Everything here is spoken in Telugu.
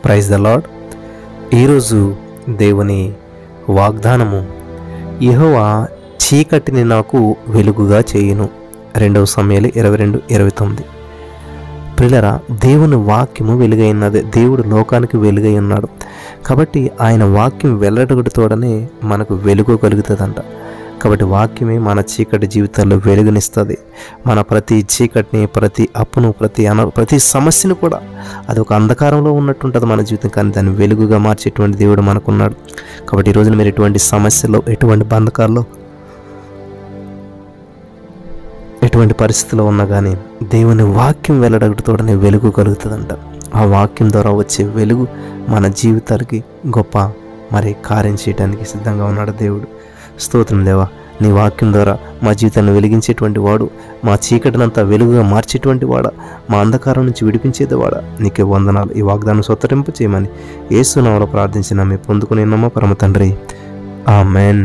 Praise the lord. ఈరోజు దేవుని వాగ్దానము, యెహోవా చీకటిని నాకు వెలుగుగా చేయును. 2 సమూయేలు 22:29. ప్రియులారా, దేవుని వాక్యము వెలుగై ఉన్నది. దేవుడు లోకానికి వెలుగై ఉన్నాడు కాబట్టి ఆయన వాక్యం వెళ్ళగొడుతోడనే మనకు వెలుగు కలుగుతుందంట. కాబట్టి వాక్యమే మన చీకటి జీవితాల్లో వెలుగునిస్తుంది. మన ప్రతి చీకటిని, ప్రతి అప్పును, ప్రతి సమస్యను కూడా అది ఒక అంధకారంలో ఉన్నట్టుంటుంది మన జీవితం, కానీ దాన్ని వెలుగుగా మార్చేటువంటి దేవుడు మనకున్నాడు. కాబట్టి ఈ రోజున మీరు ఎటువంటి సమస్యలో, ఎటువంటి బంధకాల్లో, ఎటువంటి పరిస్థితిలో ఉన్నా కానీ దేవుని వాక్యం వెళ్ళగొడుతోడనే వెలుగు కలుగుతుందంట. ఆ వాక్యం ద్వారా వచ్చే వెలుగు మన జీవితాలకి గొప్ప కార్యం చేయడానికి సిద్ధంగా ఉన్నాడు దేవుడు. స్తోత్రం దేవా, నీ వాక్యం ద్వారా మా జీవితాన్ని వెలిగించేటువంటి వాడు, మా చీకటినంతా వెలుగుగా మార్చేటువంటి వాడా, మా అంధకారం నుంచి విడిపించేది వాడా, నీకే వందనాలు. ఈ వాగ్దానం స్వతంత్రింపు చేయమని యేసు నామములో ప్రార్థించిన మీ పొందుకుని నమ్మ పరమ తండ్రి, ఆమెన్.